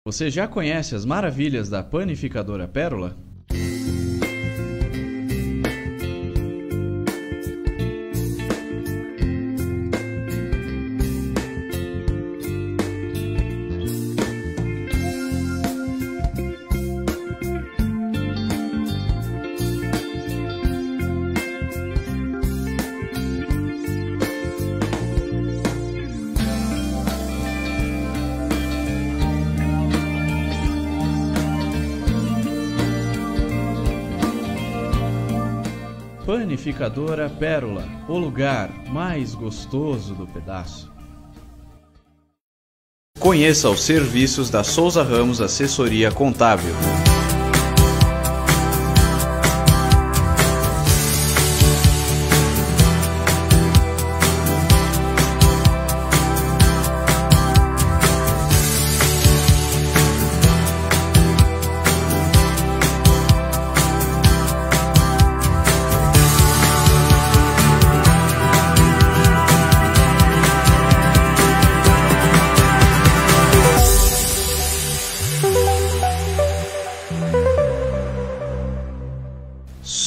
Você já conhece as maravilhas da Panificadora Pérola? Panificadora Pérola, o lugar mais gostoso do pedaço. Conheça os serviços da Souza Ramos Assessoria Contábil.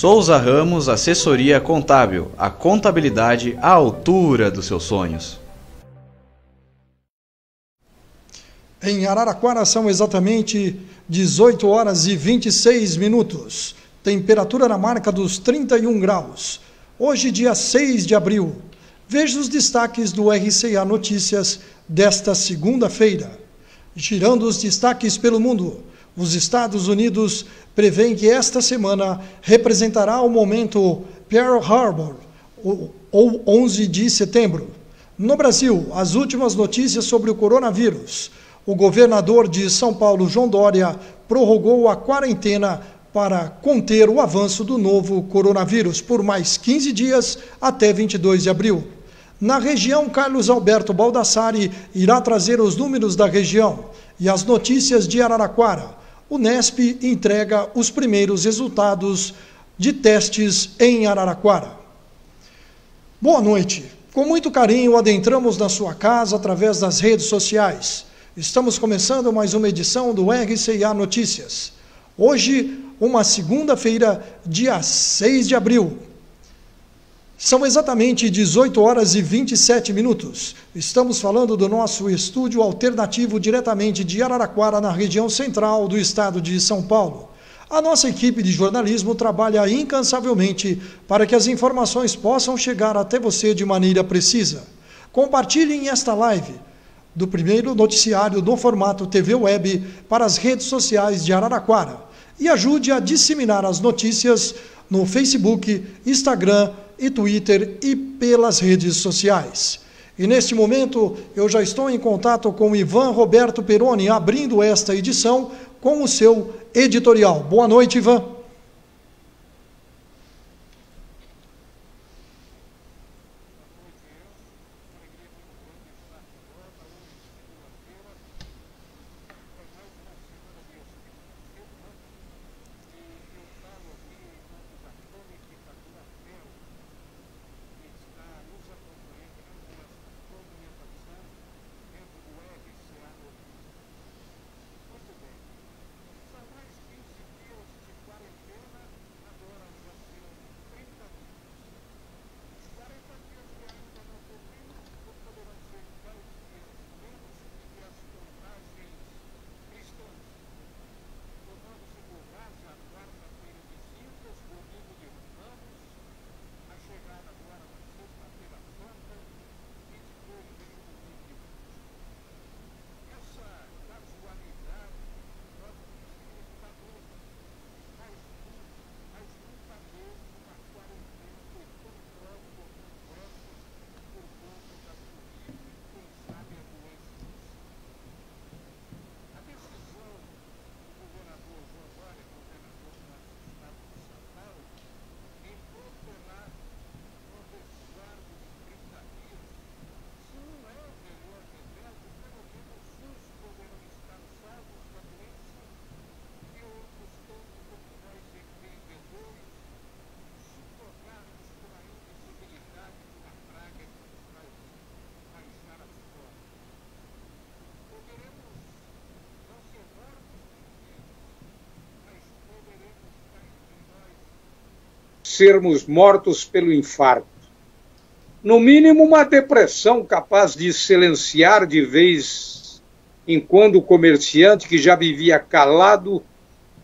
Souza Ramos Assessoria Contábil, a contabilidade à altura dos seus sonhos. Em Araraquara são exatamente 18 horas e 26 minutos. Temperatura na marca dos 31 graus. Hoje, dia 6 de abril. Veja os destaques do RCA Notícias desta segunda-feira. Girando os destaques pelo mundo. Os Estados Unidos prevêem que esta semana representará o momento Pearl Harbor, ou 11 de setembro. No Brasil, as últimas notícias sobre o coronavírus. O governador de São Paulo, João Dória, prorrogou a quarentena para conter o avanço do novo coronavírus por mais 15 dias até 22 de abril. Na região, Carlos Alberto Baldassari irá trazer os números da região e as notícias de Araraquara. O Nesp entrega os primeiros resultados de testes em Araraquara. Boa noite. Com muito carinho, adentramos na sua casa através das redes sociais. Estamos começando mais uma edição do RCA Notícias. Hoje, uma segunda-feira, dia 6 de abril. São exatamente 18 horas e 27 minutos. Estamos falando do nosso estúdio alternativo diretamente de Araraquara, na região central do estado de São Paulo. A nossa equipe de jornalismo trabalha incansavelmente para que as informações possam chegar até você de maneira precisa. Compartilhem esta live do primeiro noticiário no formato TV Web para as redes sociais de Araraquara e ajude a disseminar as notícias no Facebook, Instagram e Twitter e pelas redes sociais. E neste momento eu já estou em contato com Ivan Roberto Peroni, abrindo esta edição com o seu editorial. Boa noite, Ivan. sermos mortos pelo infarto. No mínimo, uma depressão capaz de silenciar de vez em quando o comerciante que já vivia calado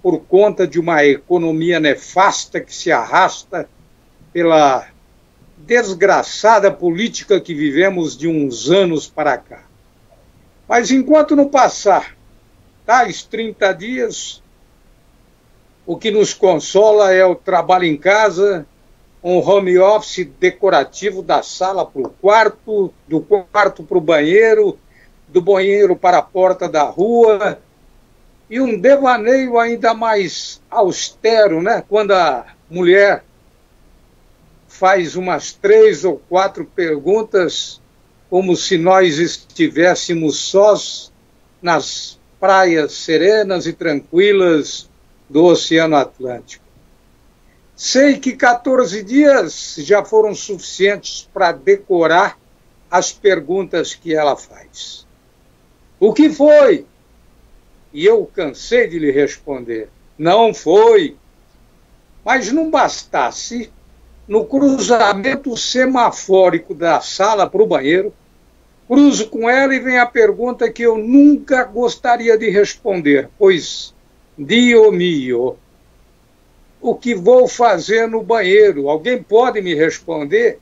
por conta de uma economia nefasta que se arrasta pela desgraçada política que vivemos de uns anos para cá. Mas enquanto não passar tais 30 dias, o que nos consola é o trabalho em casa, um home office decorativo da sala para o quarto, do quarto para o banheiro, do banheiro para a porta da rua, e um devaneio ainda mais austero, né? Quando a mulher faz umas 3 ou 4 perguntas, como se nós estivéssemos sós nas praias serenas e tranquilas do Oceano Atlântico. Sei que 14 dias já foram suficientes para decorar as perguntas que ela faz. O que foi? E eu cansei de lhe responder. Não foi. Mas não bastasse, no cruzamento semafórico da sala para o banheiro, cruzo com ela e vem a pergunta que eu nunca gostaria de responder, pois, Dio mio, o que vou fazer no banheiro? Alguém pode me responder?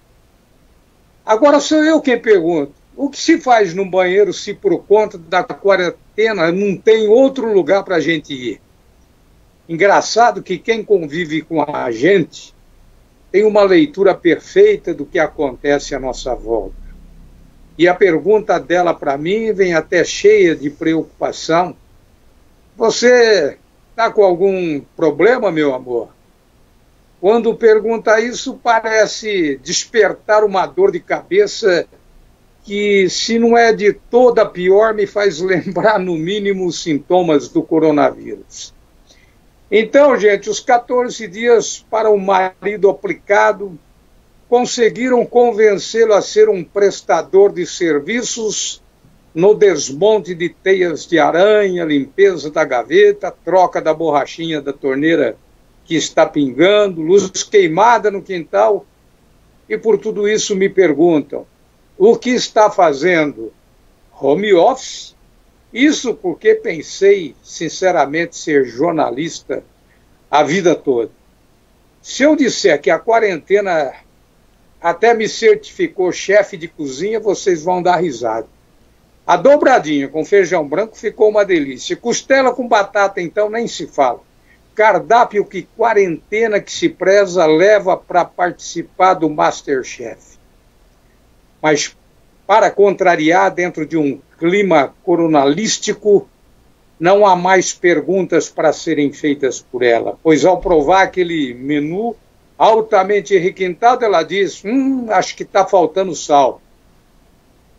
Agora sou eu quem pergunto. O que se faz no banheiro se por conta da quarentena não tem outro lugar para a gente ir? Engraçado que quem convive com a gente tem uma leitura perfeita do que acontece à nossa volta. E a pergunta dela para mim vem até cheia de preocupação. Você está com algum problema, meu amor? Quando pergunta isso, parece despertar uma dor de cabeça que, se não é de toda pior, me faz lembrar, no mínimo, os sintomas do coronavírus. Então, gente, os 14 dias para o marido aplicado conseguiram convencê-lo a ser um prestador de serviços no desmonte de teias de aranha, limpeza da gaveta, troca da borrachinha da torneira que está pingando, luz queimada no quintal. E por tudo isso me perguntam, o que está fazendo? Home office? Isso porque pensei, sinceramente, ser jornalista a vida toda. Se eu disser que a quarentena até me certificou chefe de cozinha, vocês vão dar risada. A dobradinha com feijão branco ficou uma delícia. Costela com batata, então, nem se fala. Cardápio que quarentena que se preza leva para participar do MasterChef. Mas, para contrariar, dentro de um clima coronalístico, não há mais perguntas para serem feitas por ela, pois ao provar aquele menu altamente requintado, ela diz, acho que está faltando sal.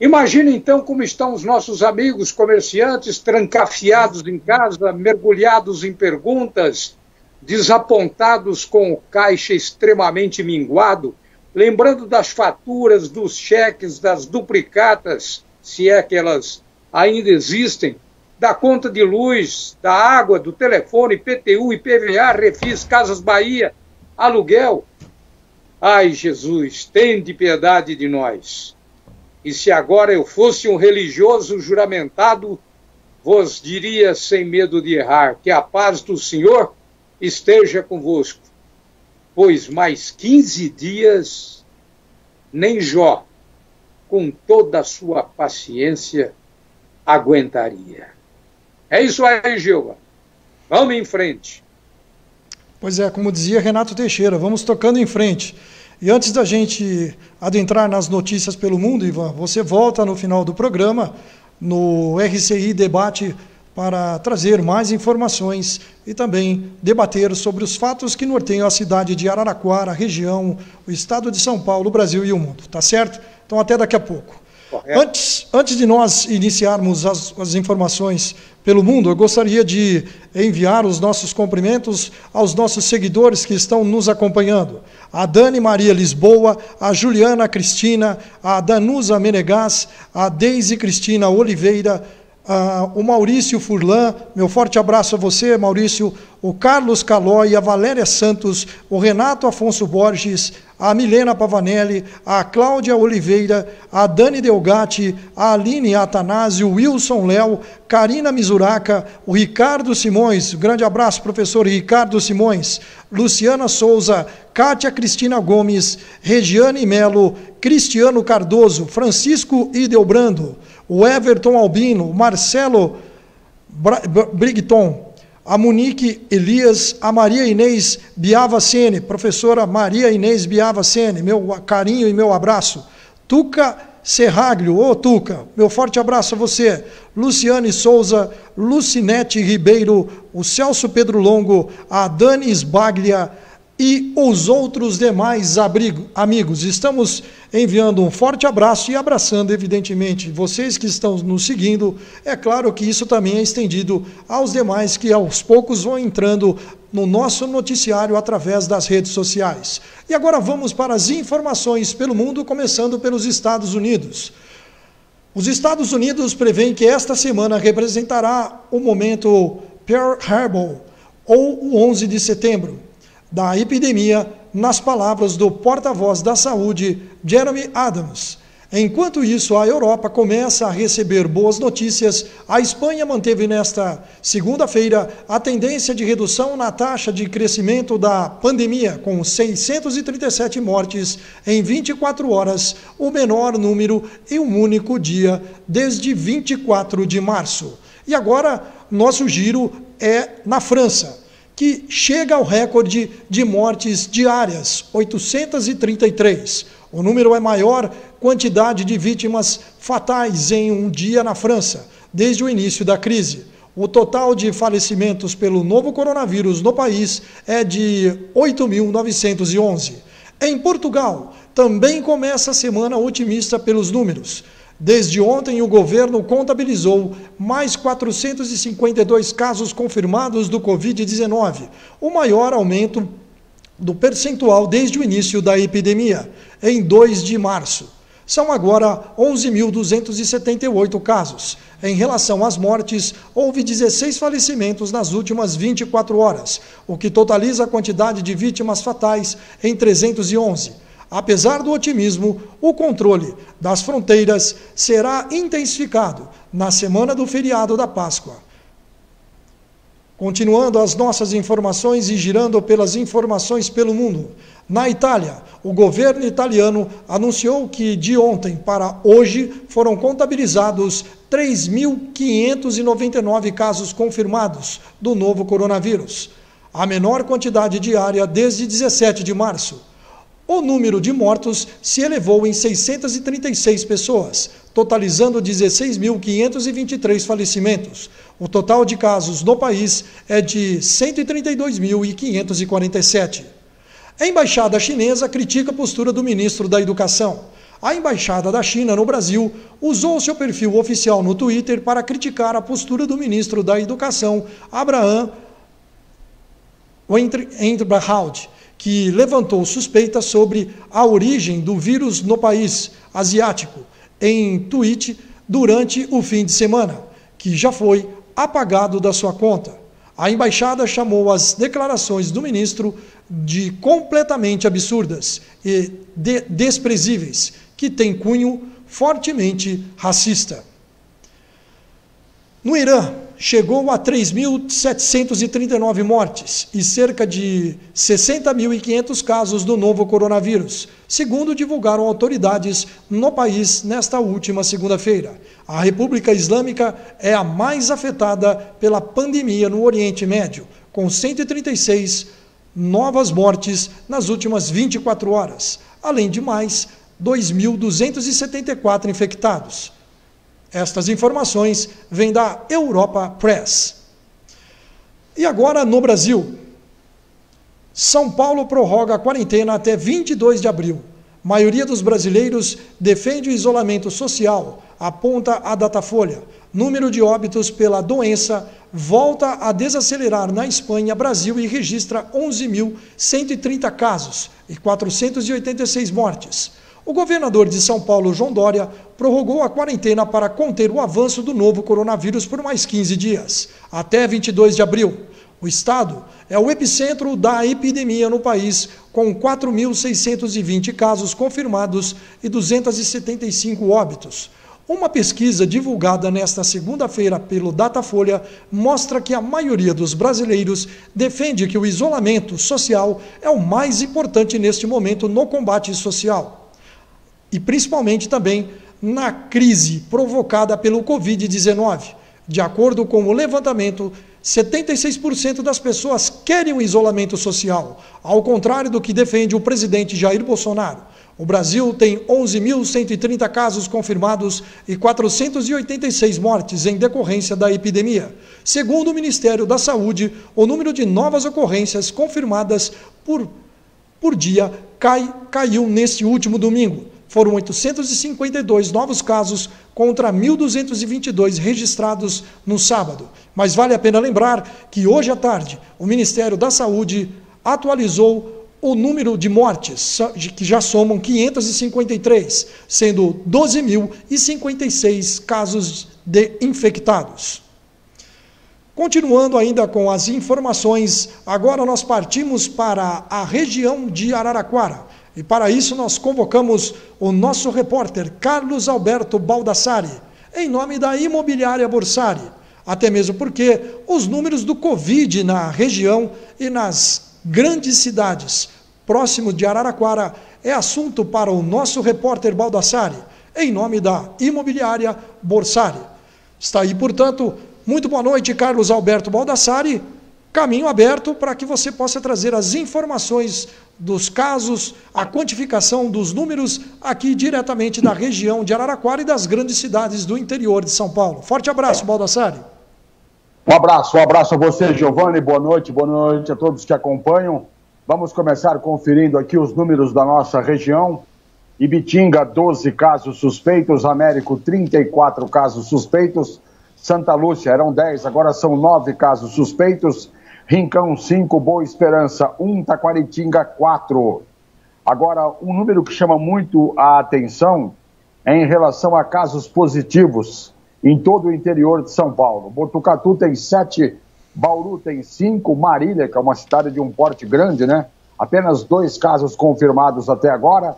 Imagina então como estão os nossos amigos comerciantes trancafiados em casa, mergulhados em perguntas, desapontados com o caixa extremamente minguado, lembrando das faturas, dos cheques, das duplicatas, se é que elas ainda existem, da conta de luz, da água, do telefone, IPTU, IPVA, Refis, Casas Bahia, aluguel. Ai, Jesus, tende piedade de nós. E se agora eu fosse um religioso juramentado, vos diria sem medo de errar, que a paz do Senhor esteja convosco. Pois mais 15 dias, nem Jó, com toda a sua paciência, aguentaria. É isso aí, Gilva. Vamos em frente. Pois é, como dizia Renato Teixeira, vamos tocando em frente. E antes da gente adentrar nas notícias pelo mundo, Ivan, você volta no final do programa, no RCI Debate, para trazer mais informações e também debater sobre os fatos que norteiam a cidade de Araraquara, a região, o estado de São Paulo, o Brasil e o mundo. Tá certo? Então até daqui a pouco. Antes de nós iniciarmos as informações pelo mundo, eu gostaria de enviar os nossos cumprimentos aos nossos seguidores que estão nos acompanhando. A Dani Maria Lisboa, a Juliana Cristina, a Danusa Menegas, a Deise Cristina Oliveira, o Maurício Furlan, meu forte abraço a você, Maurício, o Carlos Calói, a Valéria Santos, o Renato Afonso Borges, a Milena Pavanelli, a Cláudia Oliveira, a Dani Delgatti, a Aline Atanásio, o Wilson Léo, Karina Mizuraca, o Ricardo Simões, grande abraço, professor Ricardo Simões, Luciana Souza, Kátia Cristina Gomes, Regiane Melo, Cristiano Cardoso, Francisco Idelbrando, o Everton Albino, o Marcelo Brigton, a Monique Elias, a Maria Inês Biavacene, professora Maria Inês Biavacene, meu carinho e meu abraço. Tuca Serraglio, ô Tuca, meu forte abraço a você. Luciane Souza, Lucinete Ribeiro, o Celso Pedro Longo, a Dani Sbaglia e os outros demais amigos. Estamos enviando um forte abraço e abraçando, evidentemente, vocês que estão nos seguindo. É claro que isso também é estendido aos demais que aos poucos vão entrando no nosso noticiário através das redes sociais. E agora vamos para as informações pelo mundo, começando pelos Estados Unidos. Os Estados Unidos prevêem que esta semana representará o momento Pearl Harbor, ou o 11 de setembro, da epidemia, nas palavras do porta-voz da saúde, Jeremy Adams. Enquanto isso, a Europa começa a receber boas notícias. A Espanha manteve nesta segunda-feira a tendência de redução na taxa de crescimento da pandemia, com 637 mortes em 24 horas, o menor número em um único dia desde 24 de março. E agora, nosso giro é na França, que chega ao recorde de mortes diárias, 833. O número é a maior quantidade de vítimas fatais em um dia na França, desde o início da crise. O total de falecimentos pelo novo coronavírus no país é de 8.911. Em Portugal, também começa a semana otimista pelos números. Desde ontem, o governo contabilizou mais 452 casos confirmados do Covid-19, o maior aumento do percentual desde o início da epidemia, em 2 de março. São agora 11.278 casos. Em relação às mortes, houve 16 falecimentos nas últimas 24 horas, o que totaliza a quantidade de vítimas fatais em 311. Apesar do otimismo, o controle das fronteiras será intensificado na semana do feriado da Páscoa. Continuando as nossas informações e girando pelas informações pelo mundo. Na Itália, o governo italiano anunciou que de ontem para hoje foram contabilizados 3.599 casos confirmados do novo coronavírus, a menor quantidade diária desde 17 de março. O número de mortos se elevou em 636 pessoas, totalizando 16.523 falecimentos. O total de casos no país é de 132.547. A embaixada chinesa critica a postura do ministro da Educação. A embaixada da China no Brasil usou seu perfil oficial no Twitter para criticar a postura do ministro da Educação, Abraham Weintraub, que levantou suspeitas sobre a origem do vírus no país asiático, em tweet durante o fim de semana, que já foi apagado da sua conta. A embaixada chamou as declarações do ministro de completamente absurdas e desprezíveis, que têm cunho fortemente racista. No Irã, chegou a 3.739 mortes e cerca de 60.500 casos do novo coronavírus, segundo divulgaram autoridades no país nesta última segunda-feira. A República Islâmica é a mais afetada pela pandemia no Oriente Médio, com 136 novas mortes nas últimas 24 horas, além de mais 2.274 infectados. Estas informações vêm da Europa Press. E agora no Brasil. São Paulo prorroga a quarentena até 22 de abril. Maioria dos brasileiros defende o isolamento social, aponta a Datafolha. Número de óbitos pela doença volta a desacelerar na Espanha, Brasil, e registra 11.130 casos e 486 mortes. O governador de São Paulo, João Dória, prorrogou a quarentena para conter o avanço do novo coronavírus por mais 15 dias, até 22 de abril. O estado é o epicentro da epidemia no país, com 4.620 casos confirmados e 275 óbitos. Uma pesquisa divulgada nesta segunda-feira pelo Datafolha mostra que a maioria dos brasileiros defende que o isolamento social é o mais importante neste momento no combate social. E principalmente também na crise provocada pelo Covid-19. De acordo com o levantamento, 76% das pessoas querem o isolamento social, ao contrário do que defende o presidente Jair Bolsonaro. O Brasil tem 11.130 casos confirmados e 486 mortes em decorrência da epidemia. Segundo o Ministério da Saúde, o número de novas ocorrências confirmadas por dia caiu neste último domingo. Foram 852 novos casos contra 1.222 registrados no sábado. Mas vale a pena lembrar que hoje à tarde o Ministério da Saúde atualizou o número de mortes, que já somam 553, sendo 12.056 casos de infectados. Continuando ainda com as informações, agora nós partimos para a região de Araraquara. E para isso nós convocamos o nosso repórter Carlos Alberto Baldassari, em nome da Imobiliária Borsari. Até mesmo porque os números do Covid na região e nas grandes cidades próximo de Araraquara é assunto para o nosso repórter Baldassari, em nome da Imobiliária Borsari. Está aí, portanto, muito boa noite, Carlos Alberto Baldassari. Caminho aberto para que você possa trazer as informações dos casos, a quantificação dos números aqui diretamente da região de Araraquara e das grandes cidades do interior de São Paulo. Forte abraço, Baldassari. Um abraço a você, Giovanni. Boa noite a todos que acompanham. Vamos começar conferindo aqui os números da nossa região. Ibitinga, 12 casos suspeitos, Américo, 34 casos suspeitos, Santa Lúcia, eram 10, agora são 9 casos suspeitos, Rincão, 5, Boa Esperança, 1, Taquaritinga, 4. Agora, um número que chama muito a atenção é em relação a casos positivos em todo o interior de São Paulo. Botucatu tem 7, Bauru tem 5, Marília, que é uma cidade de um porte grande, né? Apenas 2 casos confirmados até agora.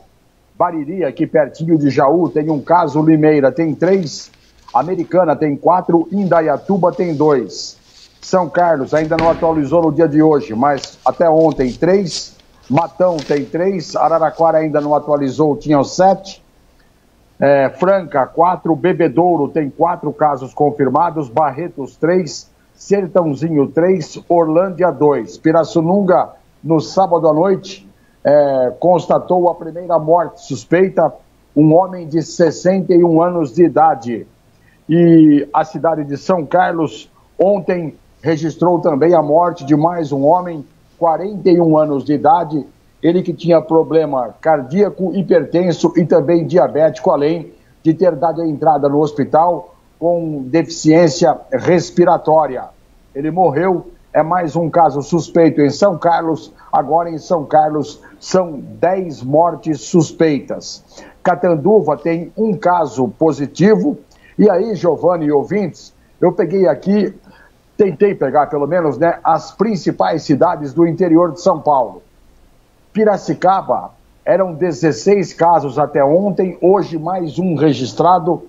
Bariri, aqui pertinho de Jaú, tem 1 caso, Limeira tem 3, Americana tem 4, Indaiatuba tem 2. São Carlos ainda não atualizou no dia de hoje, mas até ontem 3, Matão tem 3, Araraquara ainda não atualizou, tinham 7, Franca 4, Bebedouro tem 4 casos confirmados, Barretos 3, Sertãozinho 3, Orlândia 2. Pirassununga, no sábado à noite, constatou a primeira morte suspeita, um homem de 61 anos de idade. E a cidade de São Carlos, ontem, registrou também a morte de mais um homem, 41 anos de idade, ele que tinha problema cardíaco, hipertenso e também diabético, além de ter dado a entrada no hospital com deficiência respiratória. Ele morreu, é mais um caso suspeito em São Carlos. Agora em São Carlos são 10 mortes suspeitas. Catanduva tem 1 caso positivo. E aí, Giovanni e ouvintes, eu peguei aqui, tentei pegar pelo menos, né, as principais cidades do interior de São Paulo. Piracicaba, eram 16 casos até ontem, hoje mais 1 registrado.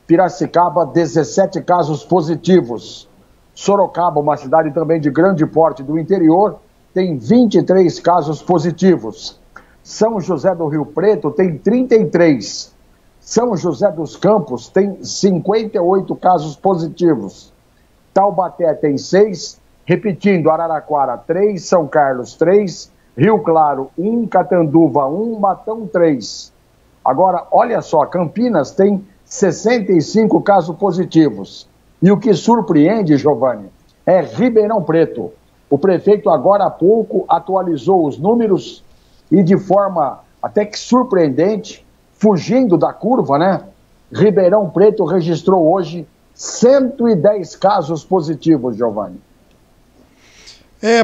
Piracicaba, 17 casos positivos. Sorocaba, uma cidade também de grande porte do interior, tem 23 casos positivos. São José do Rio Preto tem 33. São José dos Campos tem 58 casos positivos. Taubaté tem 6, repetindo, Araraquara 3, São Carlos 3, Rio Claro 1, Catanduva 1, Matão 3. Agora, olha só, Campinas tem 65 casos positivos. E o que surpreende, Giovanni, é Ribeirão Preto. O prefeito agora há pouco atualizou os números e de forma até que surpreendente, fugindo da curva, né? Ribeirão Preto registrou hoje 110 casos positivos, Giovanni.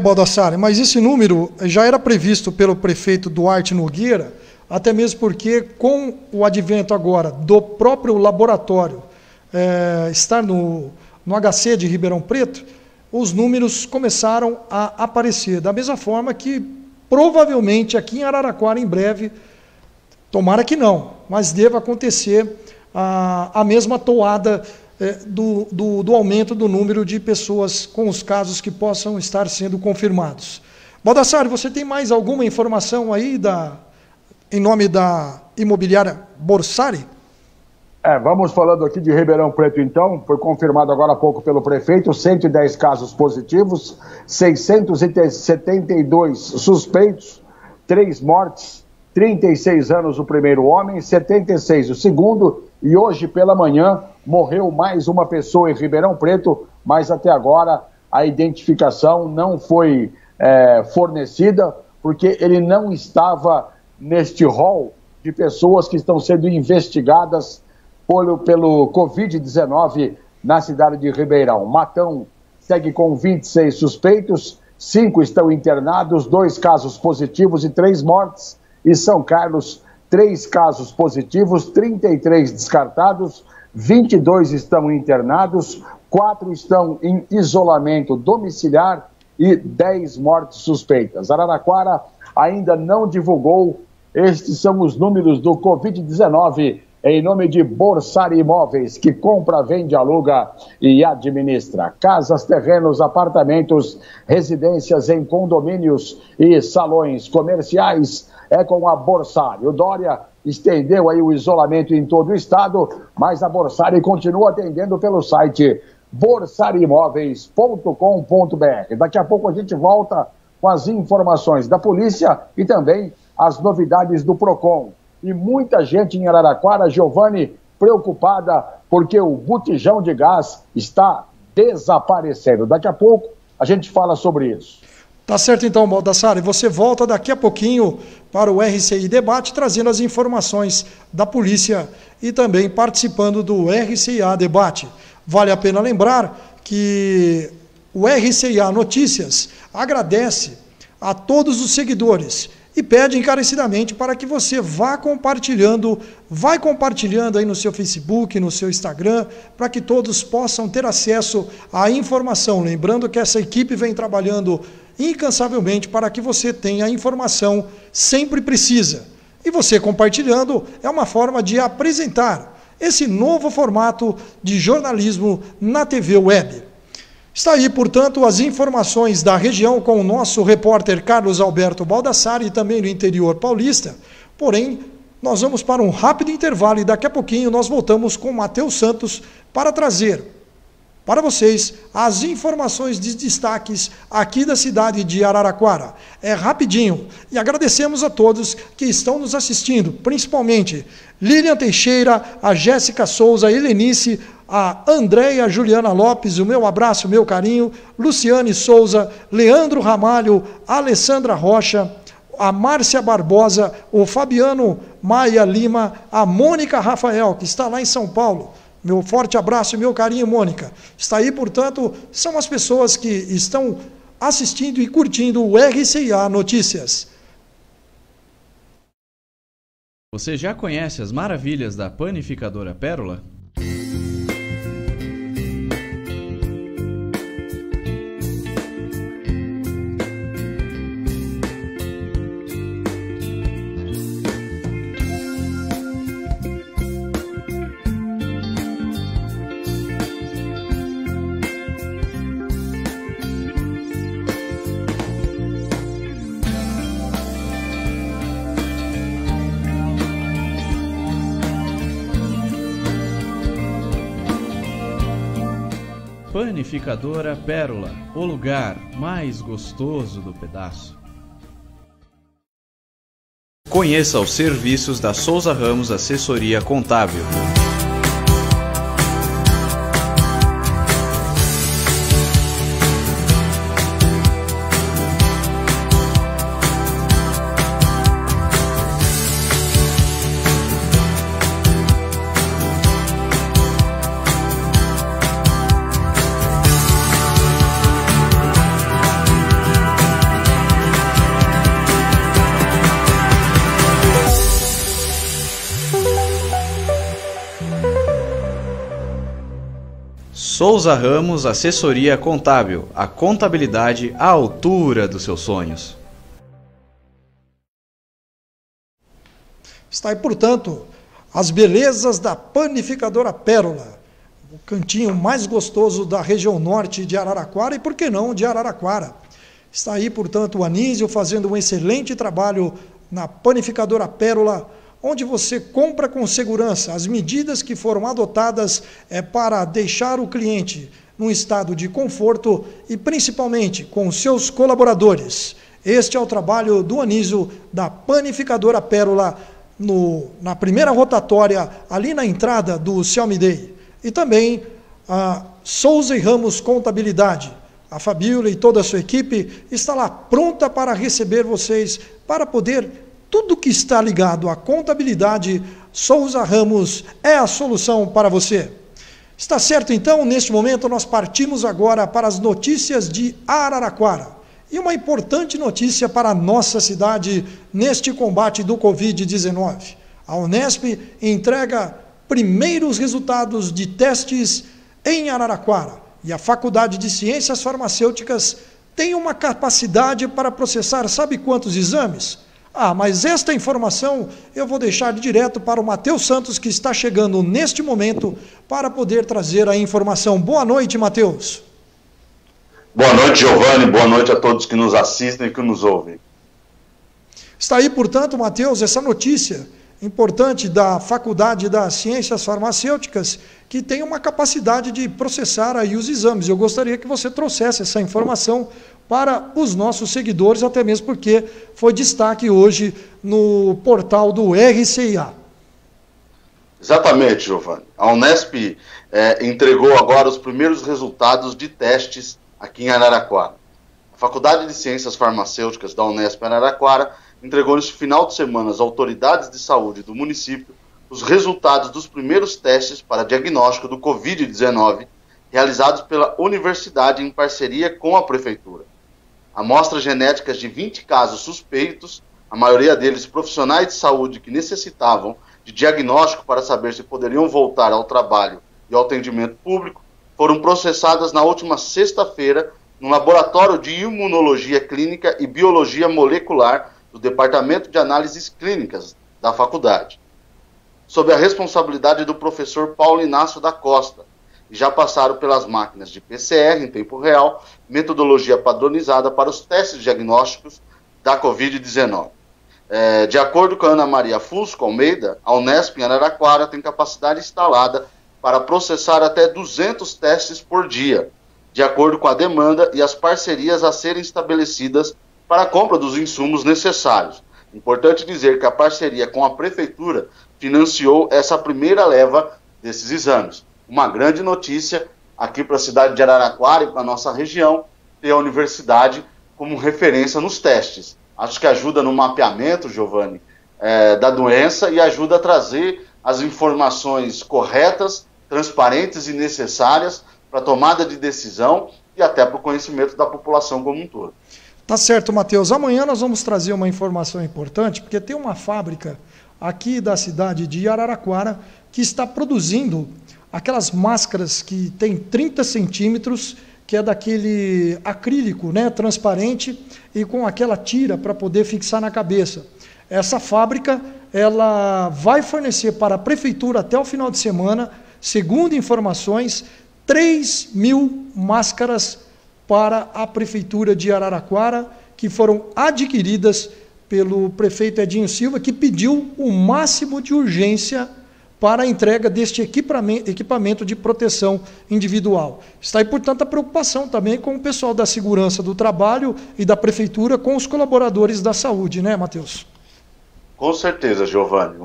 Baldassare, mas esse número já era previsto pelo prefeito Duarte Nogueira, até mesmo porque, com o advento agora do próprio laboratório estar no HC de Ribeirão Preto, os números começaram a aparecer. Da mesma forma que, provavelmente, aqui em Araraquara, em breve, tomara que não, mas deva acontecer a mesma toada do aumento do número de pessoas com os casos que possam estar sendo confirmados. Baldassare, você tem mais alguma informação aí em nome da imobiliária Borsari? Vamos falando aqui de Ribeirão Preto, então. Foi confirmado agora há pouco pelo prefeito, 110 casos positivos, 672 suspeitos, 3 mortes, 36 anos o primeiro homem, 76 o segundo, e hoje pela manhã morreu mais uma pessoa em Ribeirão Preto, mas até agora a identificação não foi fornecida, porque ele não estava neste rol de pessoas que estão sendo investigadas pelo Covid-19 na cidade de Ribeirão. Matão segue com 26 suspeitos, 5 estão internados, 2 casos positivos e 3 mortes. E São Carlos, 3 casos positivos, 33 descartados, 22 estão internados, 4 estão em isolamento domiciliar e 10 mortes suspeitas. Araraquara ainda não divulgou. Estes são os números do Covid-19 em nome de Borsari Imóveis, que compra, vende, aluga e administra casas, terrenos, apartamentos, residências em condomínios e salões comerciais. É com a Borsari. O Dória estendeu aí o isolamento em todo o estado, mas a Borsari continua atendendo pelo site borsariimóveis.com.br. Daqui a pouco a gente volta com as informações da polícia e também as novidades do PROCON. E muita gente em Araraquara, Giovanni, preocupada porque o botijão de gás está desaparecendo. Daqui a pouco a gente fala sobre isso. Tá certo então, Baldassare. Você volta daqui a pouquinho para o RCI Debate, trazendo as informações da polícia e também participando do RCA Debate. Vale a pena lembrar que o RCA Notícias agradece a todos os seguidores e pede encarecidamente para que você vai compartilhando aí no seu Facebook, no seu Instagram, para que todos possam ter acesso à informação. Lembrando que essa equipe vem trabalhando incansavelmente para que você tenha a informação sempre precisa. E você compartilhando é uma forma de apresentar esse novo formato de jornalismo na TV Web. Está aí, portanto, as informações da região com o nosso repórter Carlos Alberto Baldassare e também do interior paulista. Porém, nós vamos para um rápido intervalo e daqui a pouquinho nós voltamos com o Matheus Santos para trazer para vocês as informações de destaques aqui da cidade de Araraquara. É rapidinho e agradecemos a todos que estão nos assistindo, principalmente Lilian Teixeira, a Jéssica Souza, a Helenice, a Andréia Juliana Lopes, o meu abraço, o meu carinho, Luciane Souza, Leandro Ramalho, a Alessandra Rocha, a Márcia Barbosa, o Fabiano Maia Lima, a Mônica Rafael, que está lá em São Paulo. Meu forte abraço e meu carinho, Mônica. Está aí, portanto, são as pessoas que estão assistindo e curtindo o RCA Notícias. Você já conhece as maravilhas da Panificadora Pérola? Panificadora Pérola, o lugar mais gostoso do pedaço. Conheça os serviços da Souza Ramos Assessoria Contábil. Souza Ramos, assessoria contábil, a contabilidade à altura dos seus sonhos. Está aí, portanto, as belezas da Panificadora Pérola, o cantinho mais gostoso da região norte de Araraquara e, por que não, de Araraquara. Está aí, portanto, o Anísio fazendo um excelente trabalho na Panificadora Pérola, onde você compra com segurança. As medidas que foram adotadas é para deixar o cliente num estado de conforto e principalmente com os seus colaboradores. Este é o trabalho do Anísio da Panificadora Pérola na primeira rotatória, ali na entrada do Selmi Day. E também a Souza e Ramos Contabilidade. A Fabíola e toda a sua equipe está lá pronta para receber vocês, para poder, tudo que está ligado à contabilidade, Souza Ramos é a solução para você. Está certo, então? Neste momento nós partimos agora para as notícias de Araraquara. E uma importante notícia para a nossa cidade neste combate do Covid-19. A Unesp entrega primeiros resultados de testes em Araraquara. E a Faculdade de Ciências Farmacêuticas tem uma capacidade para processar sabe quantos exames? Mas esta informação eu vou deixar direto para o Matheus Santos, que está chegando neste momento para poder trazer a informação. Boa noite, Matheus. Boa noite, Giovanni. Boa noite a todos que nos assistem e que nos ouvem. Está aí, portanto, Matheus, essa notícia importante da Faculdade das Ciências Farmacêuticas, que tem uma capacidade de processar aí os exames. Eu gostaria que você trouxesse essa informação para os nossos seguidores, até mesmo porque foi destaque hoje no portal do RCIA. Exatamente, Giovanni. A Unesp entregou agora os primeiros resultados de testes aqui em Araraquara. A Faculdade de Ciências Farmacêuticas da Unesp Araraquara entregou neste final de semana às autoridades de saúde do município os resultados dos primeiros testes para diagnóstico do Covid-19 realizados pela universidade em parceria com a prefeitura. Amostras genéticas de 20 casos suspeitos, a maioria deles profissionais de saúde que necessitavam de diagnóstico para saber se poderiam voltar ao trabalho e ao atendimento público, foram processadas na última sexta-feira no Laboratório de Imunologia Clínica e Biologia Molecular do Departamento de Análises Clínicas da faculdade, sob a responsabilidade do professor Paulo Inácio da Costa, e já passaram pelas máquinas de PCR em tempo real, metodologia padronizada para os testes diagnósticos da Covid-19. De acordo com a Ana Maria Fusco Almeida, a Unesp em Araraquara tem capacidade instalada para processar até 200 testes por dia, de acordo com a demanda e as parcerias a serem estabelecidas para a compra dos insumos necessários. Importante dizer que a parceria com a prefeitura financiou essa primeira leva desses exames. Uma grande notícia aqui para a cidade de Araraquara e para a nossa região, ter a universidade como referência nos testes. Acho que ajuda no mapeamento, Giovanni, da doença e ajuda a trazer as informações corretas, transparentes e necessárias para a tomada de decisão e até para o conhecimento da população como um todo. Tá certo, Matheus. Amanhã nós vamos trazer uma informação importante, porque tem uma fábrica aqui da cidade de Araraquara que está produzindo aquelas máscaras que tem 30 centímetros, que é daquele acrílico, né, transparente e com aquela tira para poder fixar na cabeça. Essa fábrica ela vai fornecer para a prefeitura até o final de semana, segundo informações, 3.000 máscaras para a prefeitura de Araraquara, que foram adquiridas pelo prefeito Edinho Silva, que pediu o máximo de urgência para a entrega deste equipamento de proteção individual. Está aí, portanto, a preocupação também com o pessoal da segurança do trabalho e da prefeitura com os colaboradores da saúde, né, Matheus? Com certeza, Giovanni.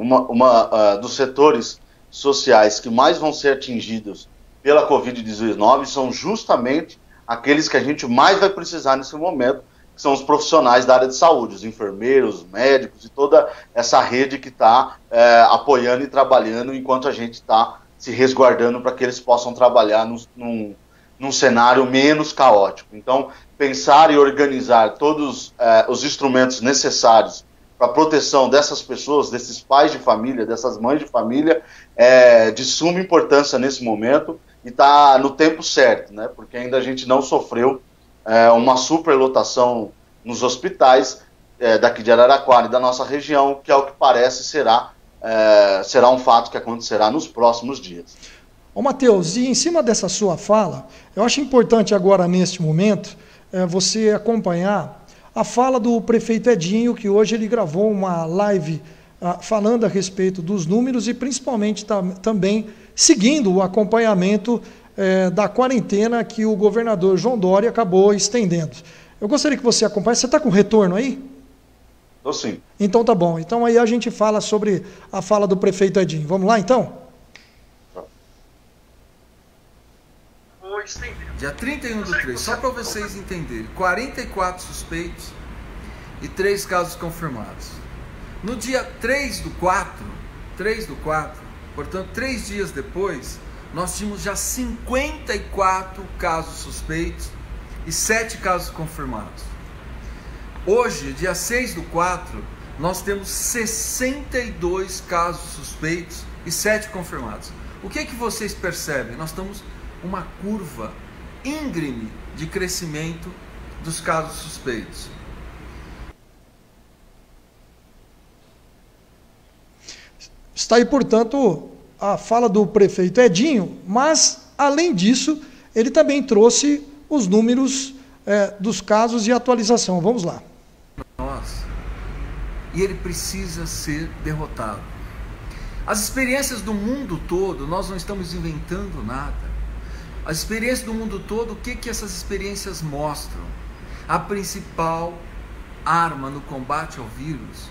Dos setores sociais que mais vão ser atingidos pela Covid-19 são justamente aqueles que a gente mais vai precisar nesse momento, que são os profissionais da área de saúde, os enfermeiros, os médicos e toda essa rede que está apoiando e trabalhando enquanto a gente está se resguardando para que eles possam trabalhar num cenário menos caótico. Então, pensar e organizar todos os instrumentos necessários para a proteção dessas pessoas, desses pais de família, dessas mães de família, é de suma importância nesse momento e está no tempo certo, né? Porque ainda a gente não sofreu uma superlotação nos hospitais daqui de Araraquara e da nossa região, que é o que parece será um fato que acontecerá nos próximos dias. Ô Matheus, e em cima dessa sua fala, eu acho importante agora, neste momento, você acompanhar a fala do prefeito Edinho, que hoje ele gravou uma live falando a respeito dos números e principalmente também seguindo o acompanhamento da quarentena que o governador João Dória acabou estendendo. Eu gostaria que você acompanhe. Você está com retorno aí? Estou sim. Então tá bom. Então aí a gente fala sobre a fala do prefeito Edinho. Vamos lá então? Dia 31/3, só para vocês entenderem, 44 suspeitos e 3 casos confirmados. No dia 3/4, portanto 3 dias depois, nós tínhamos já 54 casos suspeitos e 7 casos confirmados. Hoje, dia 6/4, nós temos 62 casos suspeitos e 7 confirmados. O que vocês percebem? Nós estamos uma curva íngreme de crescimento dos casos suspeitos. Está aí, portanto, a fala do prefeito Edinho, mas, além disso, ele também trouxe os números dos casos e atualização. Vamos lá. E ele precisa ser derrotado. As experiências do mundo todo, nós não estamos inventando nada. As experiências do mundo todo, o que essas experiências mostram? A principal arma no combate ao vírus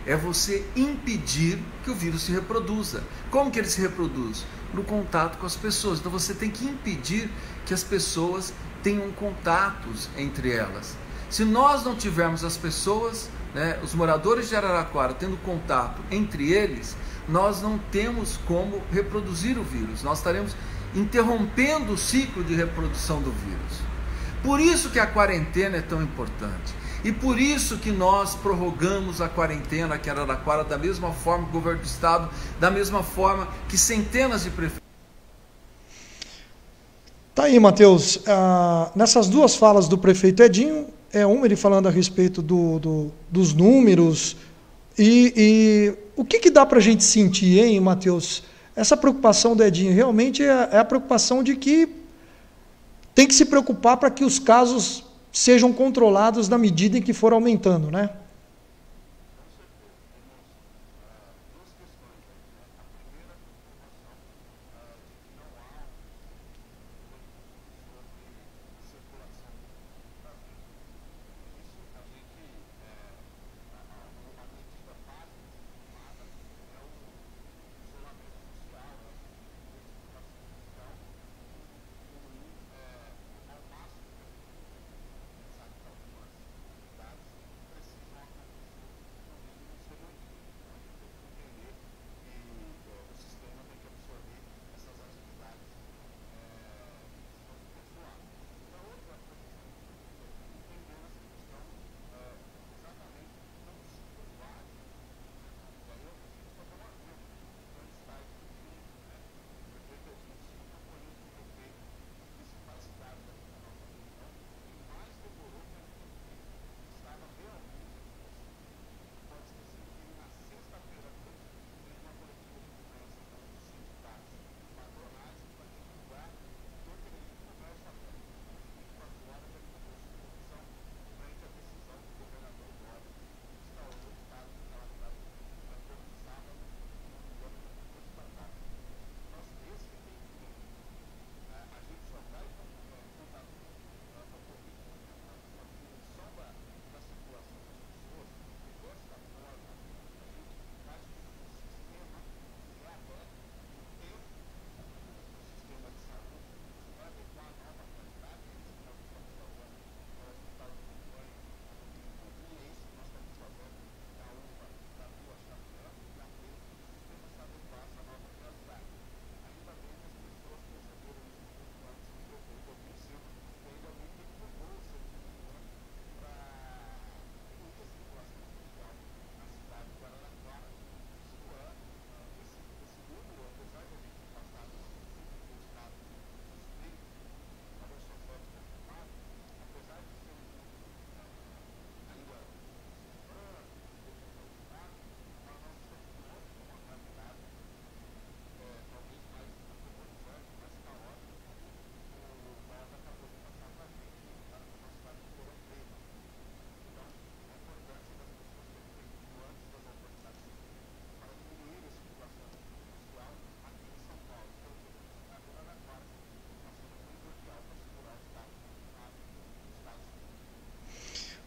é você impedir que o vírus se reproduza. Como que ele se reproduz? No contato com as pessoas. Então você tem que impedir que as pessoas tenham contatos entre elas. Se nós não tivermos as pessoas, os moradores de Araraquara tendo contato entre eles, nós não temos como reproduzir o vírus. Nós estaremos interrompendo o ciclo de reprodução do vírus. Por isso que a quarentena é tão importante. E por isso que nós prorrogamos a quarentena aqui em Araraquara da mesma forma que o governo do estado, da mesma forma que centenas de prefeitos. Tá aí, Matheus. Nessas duas falas do prefeito Edinho, ele falando a respeito dos números e o que dá para a gente sentir, hein, Matheus? Essa preocupação do Edinho realmente é a preocupação de que tem que se preocupar para que os casos sejam controlados na medida em que for aumentando, né?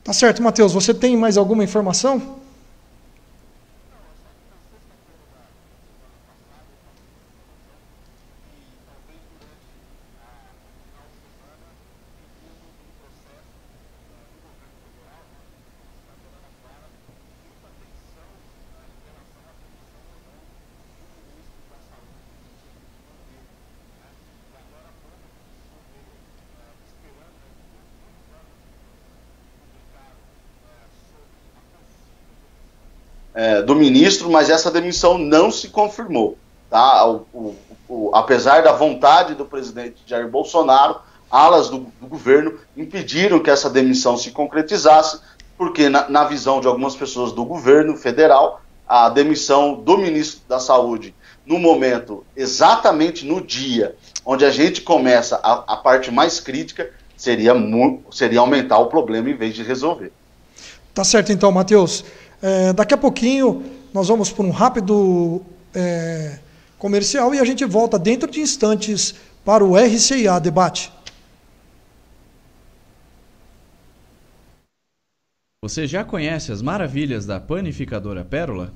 Tá certo, Matheus. Você tem mais alguma informação? Do ministro, mas essa demissão não se confirmou. Tá? Apesar da vontade do presidente Jair Bolsonaro, alas do governo impediram que essa demissão se concretizasse, porque na visão de algumas pessoas do governo federal, a demissão do ministro da Saúde, no momento, exatamente no dia onde a gente começa a parte mais crítica, seria aumentar o problema em vez de resolver. Tá certo então, Matheus. Daqui a pouquinho nós vamos por um rápido comercial e a gente volta dentro de instantes para o RCA Debate. Você já conhece as maravilhas da Panificadora Pérola?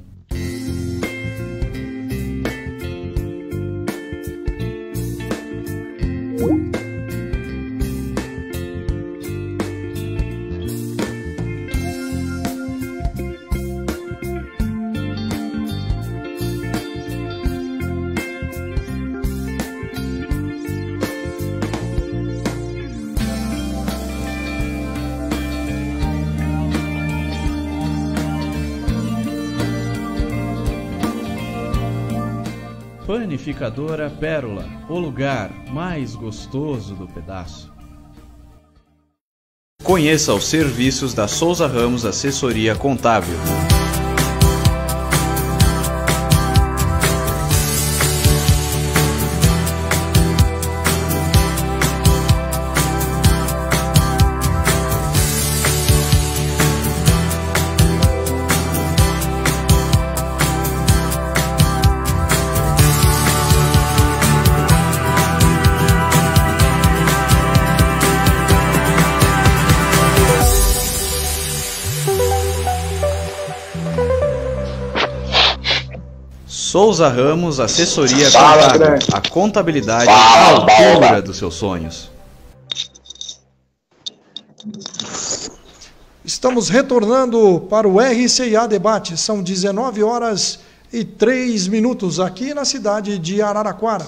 Panificadora Pérola, o lugar mais gostoso do pedaço. Conheça os serviços da Souza Ramos Assessoria Contábil. Souza Ramos Assessoria Contábil, a contabilidade à altura dos seus sonhos. Estamos retornando para o RCA Debate. São 19h03 aqui na cidade de Araraquara.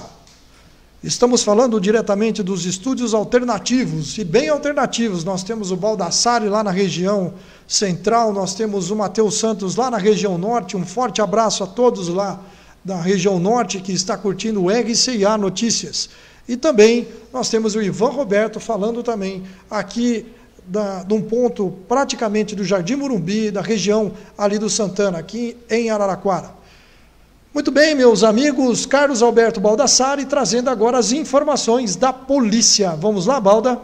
Estamos falando diretamente dos estúdios alternativos, e bem alternativos. Nós temos o Baldassarri lá na região central, nós temos o Matheus Santos lá na região norte. Um forte abraço a todos lá da região norte que está curtindo o RCA Notícias. E também nós temos o Ivan Roberto falando também aqui de um ponto praticamente do Jardim Morumbi, da região ali do Santana, aqui em Araraquara. Muito bem, meus amigos, Carlos Alberto Baldassarri trazendo agora as informações da polícia. Vamos lá, Balda?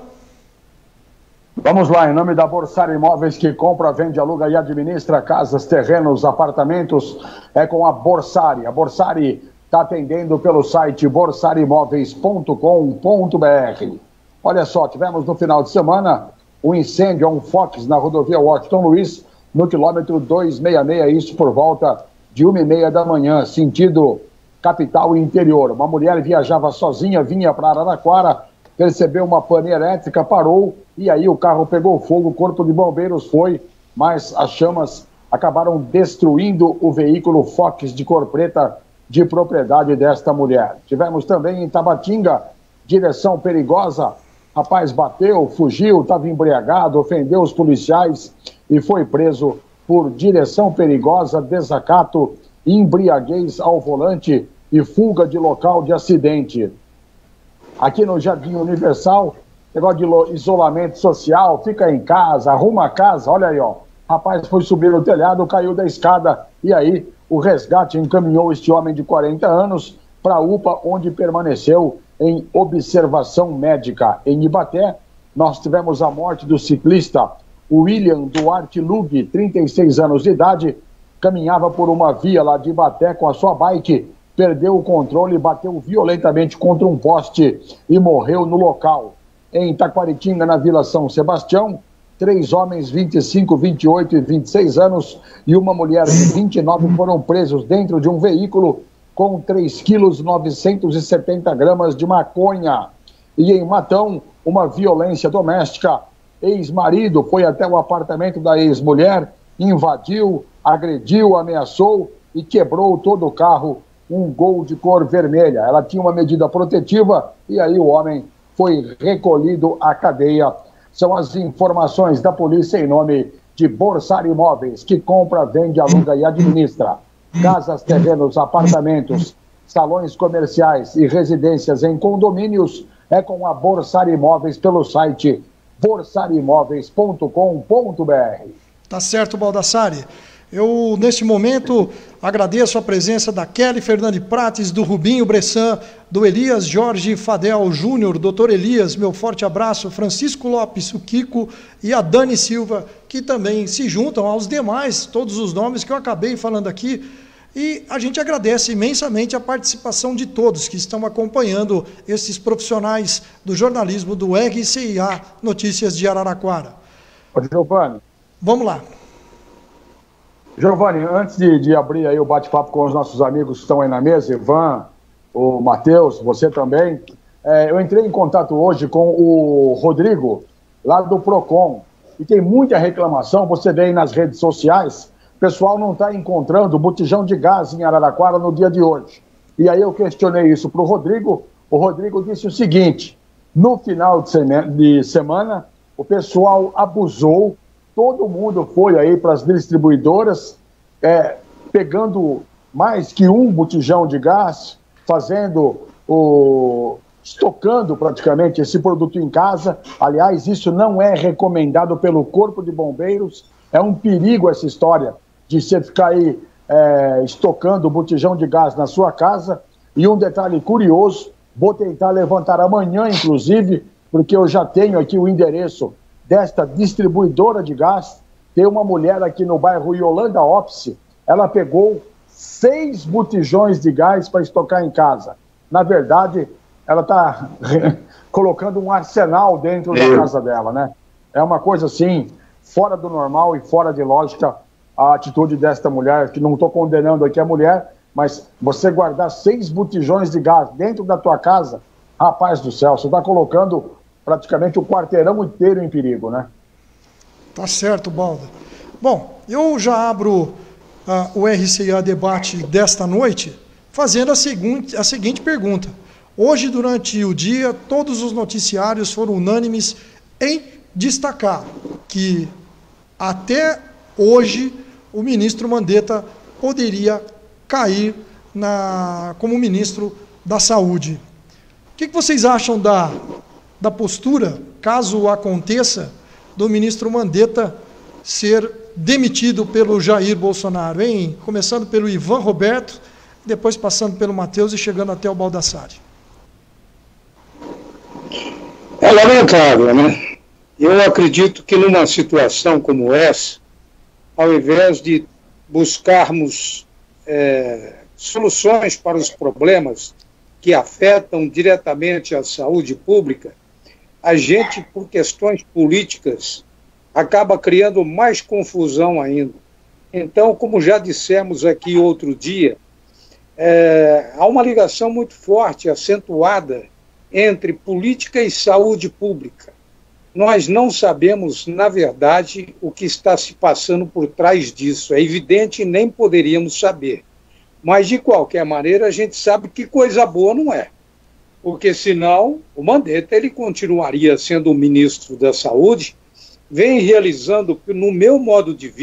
Vamos lá, em nome da Borsari Imóveis, que compra, vende, aluga e administra casas, terrenos, apartamentos, é com a Borsari. A Borsari está atendendo pelo site borsarimóveis.com.br. Olha só, tivemos no final de semana um incêndio a um Fox na rodovia Washington Luiz, no quilômetro 266, isso por volta de 1h30 da manhã, sentido capital e interior. Uma mulher viajava sozinha, vinha para Araraquara, percebeu uma pane elétrica, parou, e aí o carro pegou fogo, o corpo de bombeiros foi, mas as chamas acabaram destruindo o veículo Fox de cor preta de propriedade desta mulher. Tivemos também em Tabatinga, direção perigosa, rapaz bateu, fugiu, estava embriagado, ofendeu os policiais e foi preso por direção perigosa, desacato, embriaguez ao volante e fuga de local de acidente. Aqui no Jardim Universal, negócio de isolamento social, fica em casa, arruma a casa, olha aí, ó. Rapaz foi subir no telhado, caiu da escada e aí o resgate encaminhou este homem de 40 anos para a UPA, onde permaneceu em observação médica. Em Ibaté, nós tivemos a morte do ciclista William Duarte Lug, 36 anos de idade, caminhava por uma via lá de Ibaté com a sua bike, perdeu o controle, bateu violentamente contra um poste e morreu no local. Em Taquaritinga, na Vila São Sebastião, 3 homens, 25, 28 e 26 anos, e uma mulher de 29 foram presos dentro de um veículo com 3 quilos 970 gramas de maconha. E em Matão, uma violência doméstica. Ex-marido foi até o apartamento da ex-mulher, invadiu, agrediu, ameaçou e quebrou todo o carro, um Gol de cor vermelha. Ela tinha uma medida protetiva e aí o homem foi recolhido à cadeia. São as informações da polícia em nome de Borsari Imóveis, que compra, vende, aluga e administra casas, terrenos, apartamentos, salões comerciais e residências em condomínios. É com a Borsari Imóveis pelo site borsariimóveis.com.br. Tá certo, Baldassari. Eu, neste momento, agradeço a presença da Kelly Fernandes Prates, do Rubinho Bressan, do Elias Jorge Fadel Júnior, doutor Elias, meu forte abraço, Francisco Lopes, o Kiko e a Dani Silva, que também se juntam aos demais, todos os nomes que eu acabei falando aqui. E a gente agradece imensamente a participação de todos que estão acompanhando esses profissionais do jornalismo do RCIA Notícias de Araraquara. Giovanni. Vamos lá. Giovanni, antes de abrir aí o bate-papo com os nossos amigos que estão aí na mesa, Ivan, o Matheus, você também, eu entrei em contato hoje com o Rodrigo, lá do Procon, e tem muita reclamação, você vê aí nas redes sociais, o pessoal não está encontrando botijão de gás em Araraquara no dia de hoje. E aí eu questionei isso para o Rodrigo disse o seguinte: no final de semana, o pessoal abusou, todo mundo foi aí para as distribuidoras, pegando mais que um botijão de gás, estocando praticamente esse produto em casa. Aliás, isso não é recomendado pelo Corpo de Bombeiros, é um perigo essa história de você ficar aí estocando botijão de gás na sua casa. E um detalhe curioso, vou tentar levantar amanhã, inclusive, porque eu já tenho aqui o endereço desta distribuidora de gás. Tem uma mulher aqui no bairro Yolanda Opsi, ela pegou 6 botijões de gás para estocar em casa. Na verdade, ela está colocando um arsenal dentro da casa dela, né? É uma coisa assim, fora do normal e fora de lógica a atitude desta mulher, que não estou condenando aqui a mulher, mas você guardar 6 botijões de gás dentro da tua casa, rapaz do céu, você está colocando praticamente o quarteirão inteiro em perigo, né? Tá certo, Balda. Bom, eu já abro o RCA Debate desta noite fazendo a seguinte pergunta. Hoje, durante o dia, todos os noticiários foram unânimes em destacar que até hoje o ministro Mandetta poderia cair como ministro da Saúde. O que vocês acham da postura, caso aconteça, do ministro Mandetta ser demitido pelo Jair Bolsonaro, hein? Começando pelo Ivan Roberto, depois passando pelo Matheus e chegando até o Baldassari. É lamentável, né? Eu acredito que numa situação como essa, ao invés de buscarmos soluções para os problemas que afetam diretamente a saúde pública, a gente, por questões políticas, acaba criando mais confusão ainda. Então, como já dissemos aqui outro dia, há uma ligação muito forte, acentuada, entre política e saúde pública. Nós não sabemos, na verdade, o que está se passando por trás disso. É evidente e nem poderíamos saber. Mas, de qualquer maneira, a gente sabe que coisa boa não é. Porque, senão, o Mandetta ele continuaria sendo o ministro da Saúde, vem realizando, no meu modo de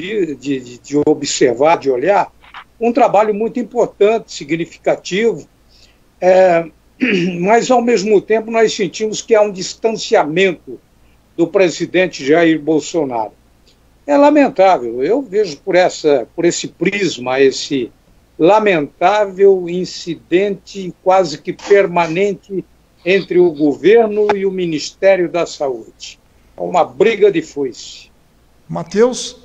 observar, de olhar, um trabalho muito importante, significativo, mas, ao mesmo tempo, nós sentimos que há um distanciamento do presidente Jair Bolsonaro. É lamentável, eu vejo por esse prisma, esse lamentável incidente quase que permanente entre o governo e o Ministério da Saúde. É uma briga de foice. Matheus?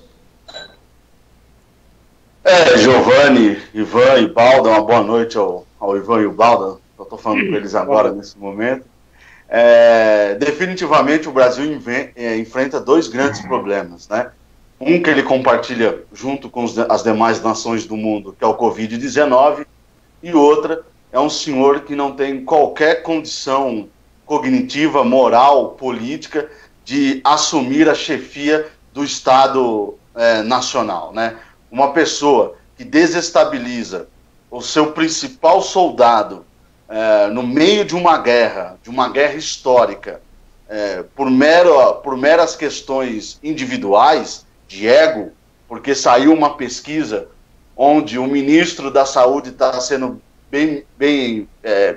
Giovanni, Ivan e Balda, uma boa noite ao Ivan e o Balda, eu estou falando com eles agora, nesse momento. definitivamente o Brasil enfrenta dois grandes problemas, né? Um que ele compartilha junto com as demais nações do mundo, que é o Covid-19, e outra é um senhor que não tem qualquer condição cognitiva, moral, política de assumir a chefia do Estado nacional, né? Uma pessoa que desestabiliza o seu principal soldado no meio de uma guerra histórica, por meras questões individuais, de ego, porque saiu uma pesquisa onde o ministro da Saúde está sendo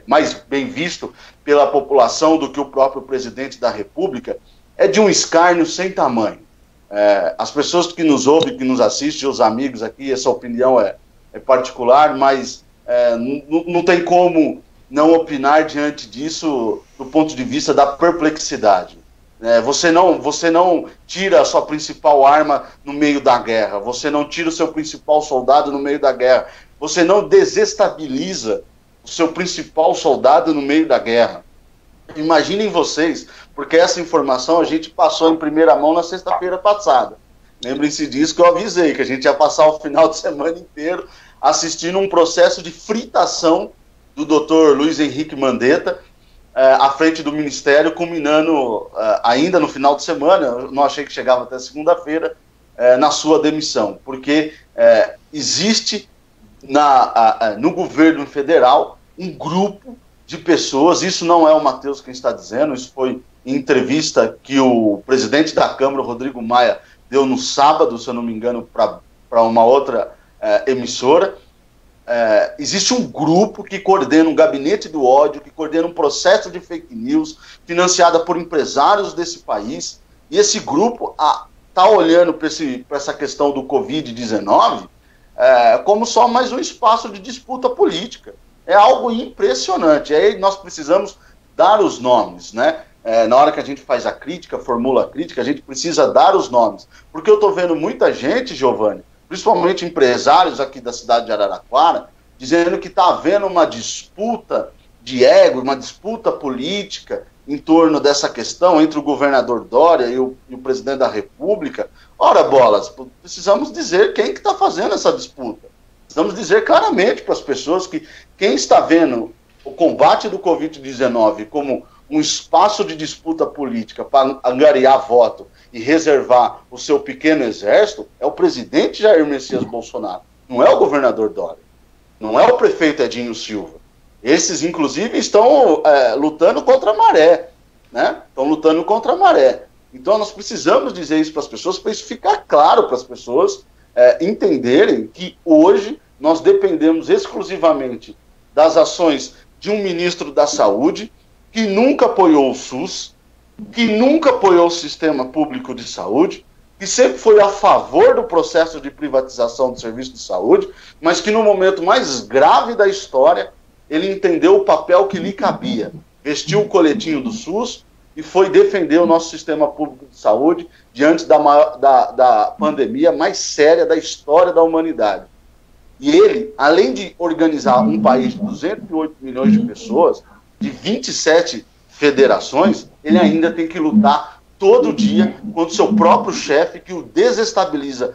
mais bem visto pela população do que o próprio presidente da República, é de um escárnio sem tamanho. As pessoas que nos ouvem, que nos assistem, os amigos aqui, essa opinião é particular, mas não tem como não opinar diante disso do ponto de vista da perplexidade. Você não tira a sua principal arma no meio da guerra, você não tira o seu principal soldado no meio da guerra, você não desestabiliza o seu principal soldado no meio da guerra. Imaginem vocês, porque essa informação a gente passou em primeira mão na sexta-feira passada. Lembrem-se disso, que eu avisei, que a gente ia passar o final de semana inteiro assistindo um processo de fritação do Dr. Luiz Henrique Mandetta, à frente do Ministério, culminando ainda no final de semana, eu não achei que chegava até segunda-feira, na sua demissão, porque existe no governo federal um grupo de pessoas, isso não é o Matheus quem está dizendo, isso foi em entrevista que o presidente da Câmara, Rodrigo Maia, deu no sábado, se eu não me engano, para uma outra emissora. Existe um grupo que coordena um gabinete do ódio, que coordena um processo de fake news, financiada por empresários desse país, e esse grupo está olhando para essa questão do Covid-19 como só mais um espaço de disputa política. É algo impressionante. Aí nós precisamos dar os nomes, né? Na hora que a gente faz a crítica, formula a crítica, a gente precisa dar os nomes. Porque eu estou vendo muita gente, Giovanni, principalmente empresários aqui da cidade de Araraquara, dizendo que está havendo uma disputa de ego, uma disputa política em torno dessa questão entre o governador Dória e o presidente da República. Ora, bolas, precisamos dizer quem que está fazendo essa disputa. Precisamos dizer claramente para as pessoas que quem está vendo o combate do Covid-19 como um espaço de disputa política para angariar voto e reservar o seu pequeno exército é o presidente Jair Messias Bolsonaro, não é o governador Dória, não é o prefeito Edinho Silva. Esses, inclusive, estão lutando contra a maré, né? Estão lutando contra a maré. Então, nós precisamos dizer isso para as pessoas, para isso ficar claro para as pessoas entenderem que hoje nós dependemos exclusivamente das ações de um ministro da Saúde que nunca apoiou o SUS, que nunca apoiou o sistema público de saúde, que sempre foi a favor do processo de privatização do serviço de saúde, mas que no momento mais grave da história, ele entendeu o papel que lhe cabia, vestiu o coletinho do SUS e foi defender o nosso sistema público de saúde diante da pandemia mais séria da história da humanidade. E ele, além de organizar um país de 208 milhões de pessoas, de 27 federações, ele ainda tem que lutar todo dia contra o seu próprio chefe, que o desestabiliza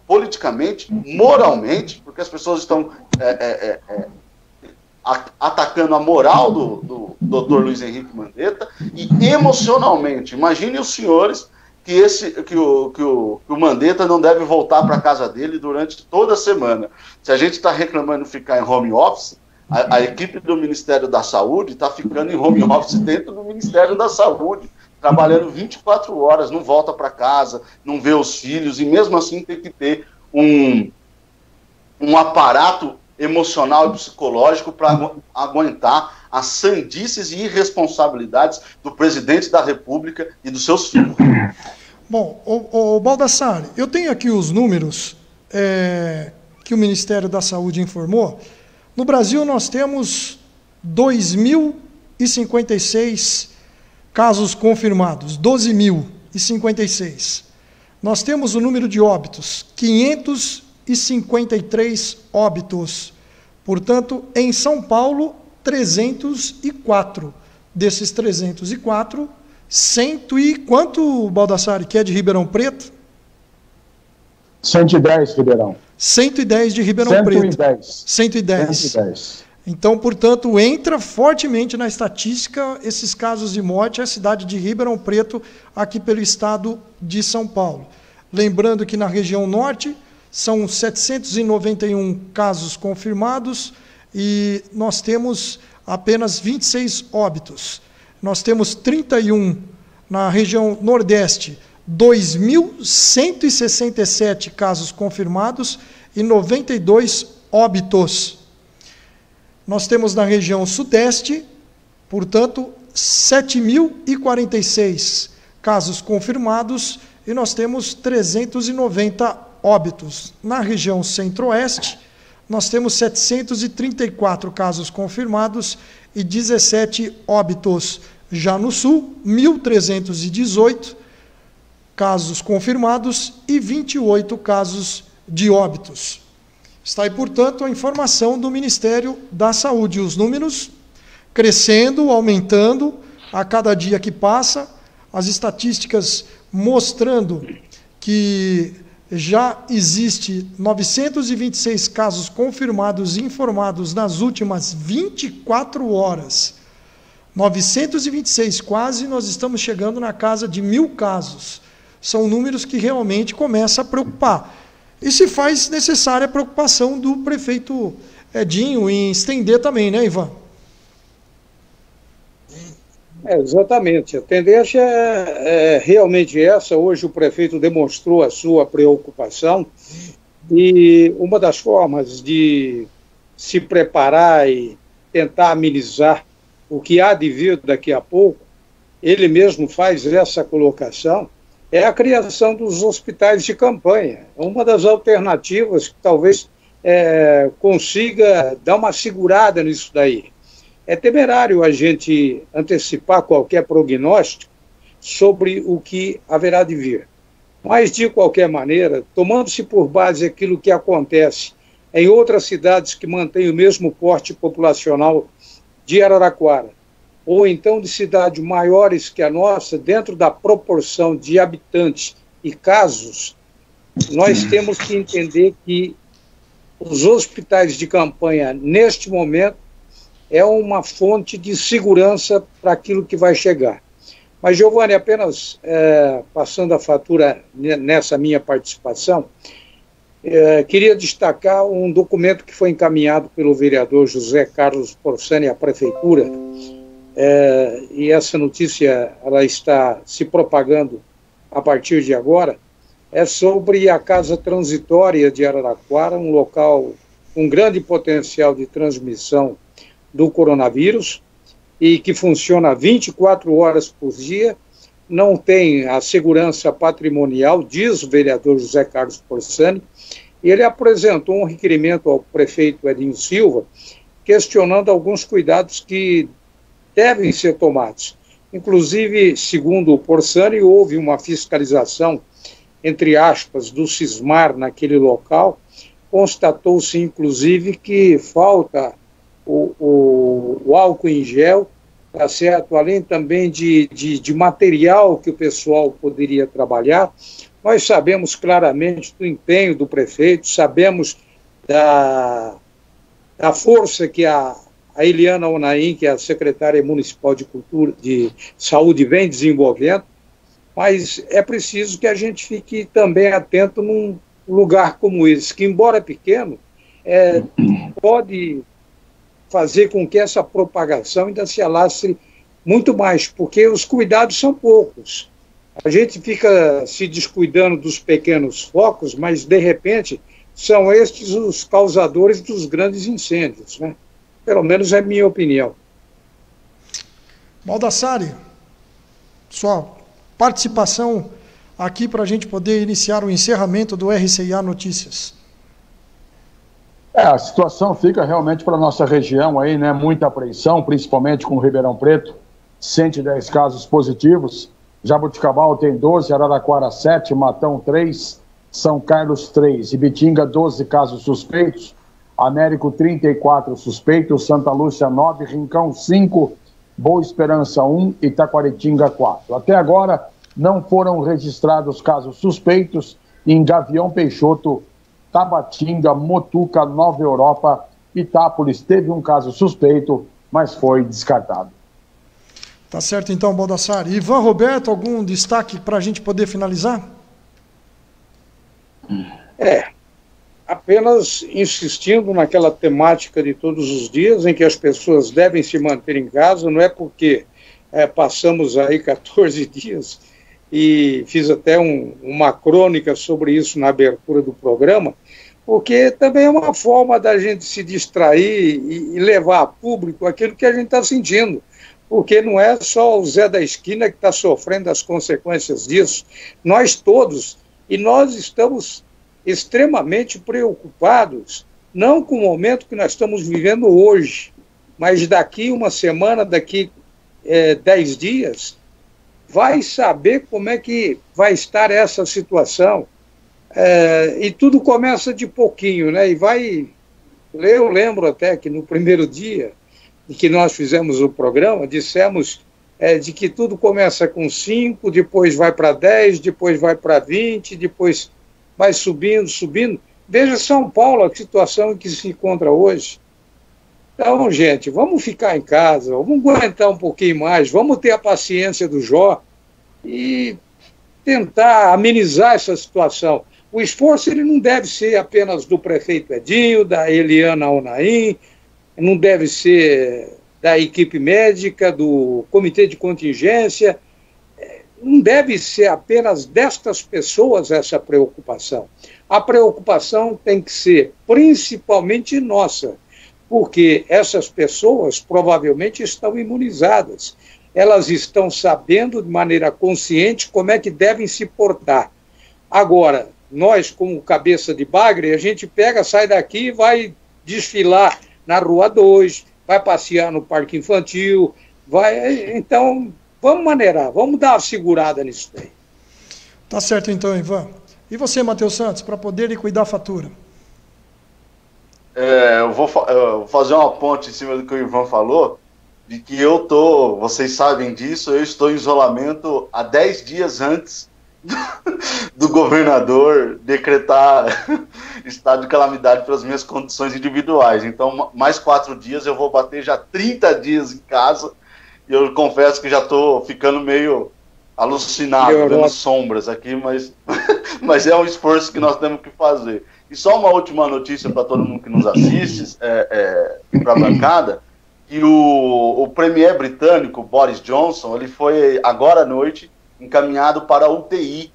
politicamente, moralmente, porque as pessoas estão atacando a moral do Dr. Luiz Henrique Mandetta, e emocionalmente. Imagine os senhores que o Mandetta não deve voltar para a casa dele durante toda a semana. Se a gente está reclamando de ficar em home office, a equipe do Ministério da Saúde está ficando em home office dentro do Ministério da Saúde, trabalhando 24 horas, não volta para casa, não vê os filhos, e mesmo assim tem que ter um aparato emocional e psicológico para aguentar as sandices e irresponsabilidades do presidente da República e dos seus filhos. Bom, o Baldassarri, eu tenho aqui os números que o Ministério da Saúde informou. No Brasil, nós temos 2.056 casos confirmados, 12.056. Nós temos o número de óbitos, 553 óbitos. Portanto, em São Paulo, 304. Desses 304, 100 e quanto, Baldassari, que é de Ribeirão Preto? 110, Ribeirão. 110 de Ribeirão Preto. 110. Então, portanto, entra fortemente na estatística esses casos de morte, a cidade de Ribeirão Preto, aqui pelo estado de São Paulo. Lembrando que na região norte são 791 casos confirmados e nós temos apenas 26 óbitos. Nós temos 31 na região nordeste, 2.167 casos confirmados e 92 óbitos. Nós temos na região sudeste, portanto, 7.046 casos confirmados e nós temos 390 óbitos. Na região centro-oeste, nós temos 734 casos confirmados e 17 óbitos. Já no sul, 1.318 casos confirmados e 28 casos de óbitos. Está aí, portanto, a informação do Ministério da Saúde. Os números crescendo, aumentando a cada dia que passa, as estatísticas mostrando que já existe 926 casos confirmados e informados nas últimas 24 horas. 926, quase nós estamos chegando na casa de 1.000 casos. São números que realmente começam a preocupar. E se faz necessária a preocupação do prefeito Edinho em estender também, né, Ivan? Exatamente. A tendência é realmente essa. Hoje o prefeito demonstrou a sua preocupação e uma das formas de se preparar e tentar amenizar o que há de vir daqui a pouco, ele mesmo faz essa colocação, é a criação dos hospitais de campanha. Uma das alternativas que talvez consiga dar uma segurada nisso daí. É temerário a gente antecipar qualquer prognóstico sobre o que haverá de vir. Mas, de qualquer maneira, tomando-se por base aquilo que acontece em outras cidades que mantêm o mesmo porte populacional de Araraquara, ou então de cidades maiores que a nossa, dentro da proporção de habitantes e casos, nós temos que entender que os hospitais de campanha, neste momento, é uma fonte de segurança para aquilo que vai chegar. Mas, Giovanni, apenas passando a fatura nessa minha participação, queria destacar um documento que foi encaminhado pelo vereador José Carlos Porsani à Prefeitura, e essa notícia ela está se propagando a partir de agora, é sobre a Casa Transitória de Araraquara, um local com grande potencial de transmissão do coronavírus e que funciona 24 horas por dia, não tem a segurança patrimonial, diz o vereador José Carlos Porsani, e ele apresentou um requerimento ao prefeito Edinho Silva, questionando alguns cuidados que devem ser tomados. Inclusive, segundo o Porsani, houve uma fiscalização, entre aspas, do Sismar naquele local, constatou-se, inclusive, que falta o álcool em gel, tá certo? Além também de material que o pessoal poderia trabalhar. Nós sabemos claramente do empenho do prefeito, sabemos da força que a Eliana Onaim, que é a secretária municipal de Saúde, vem desenvolvendo, mas é preciso que a gente fique também atento num lugar como esse, que embora pequeno, pode fazer com que essa propagação ainda se alastre muito mais, porque os cuidados são poucos. A gente fica se descuidando dos pequenos focos, mas, de repente, são estes os causadores dos grandes incêndios, né? Pelo menos é a minha opinião. Baldassari, sua participação aqui para a gente poder iniciar o encerramento do RCA Notícias. A situação fica realmente para a nossa região aí, né? Muita apreensão, principalmente com Ribeirão Preto, 110 casos positivos. Jaboticabal tem 12, Araraquara 7, Matão 3, São Carlos 3, Ibitinga 12 casos suspeitos, Américo 34 suspeitos, Santa Lúcia 9, Rincão 5, Boa Esperança 1 e Taquaritinga 4. Até agora, não foram registrados casos suspeitos em Gavião Peixoto, Tabatinga, Motuca, Nova Europa, Itápolis. Teve um caso suspeito, mas foi descartado. Tá certo então, Baldassari. Ivan Roberto, algum destaque para a gente poder finalizar? Apenas insistindo naquela temática de todos os dias em que as pessoas devem se manter em casa. Não é porque passamos aí 14 dias e fiz até uma crônica sobre isso na abertura do programa, porque também é uma forma da gente se distrair e levar a público aquilo que a gente está sentindo, porque não é só o Zé da Esquina que está sofrendo as consequências disso, nós todos, e nós estamos extremamente preocupados, não com o momento que nós estamos vivendo hoje, mas daqui uma semana, daqui 10 dias, vai saber como é que vai estar essa situação. E tudo começa de pouquinho, né? Eu lembro até que no primeiro dia em que nós fizemos o programa, dissemos de que tudo começa com 5, depois vai para 10, depois vai para 20, depois vai subindo. Veja São Paulo, a situação em que se encontra hoje. Então, gente, vamos ficar em casa, vamos aguentar um pouquinho mais, vamos ter a paciência do Jó e tentar amenizar essa situação. O esforço ele não deve ser apenas do prefeito Edinho, da Eliana Onaim, não deve ser da equipe médica, do comitê de contingência, não deve ser apenas destas pessoas essa preocupação. A preocupação tem que ser principalmente nossa, porque essas pessoas provavelmente estão imunizadas. Elas estão sabendo de maneira consciente como é que devem se portar. Agora, nós, como cabeça de bagre, a gente pega, sai daqui e vai desfilar na Rua 2, vai passear no Parque Infantil, então, vamos maneirar, vamos dar uma segurada nisso daí. Tá certo então, Ivan. E você, Matheus Santos, para poder liquidar a fatura? Eu vou fazer uma ponte em cima do que o Ivan falou, de que vocês sabem disso, eu estou em isolamento há 10 dias antes do governador decretar estado de calamidade pelas minhas condições individuais. Então, mais 4 dias eu vou bater já 30 dias em casa, e eu confesso que já estou ficando meio alucinado, vendo sombras aqui, mas é um esforço que nós temos que fazer. E só uma última notícia para todo mundo que nos assiste, para a bancada, que o premier britânico, Boris Johnson, ele foi agora à noite encaminhado para a UTI,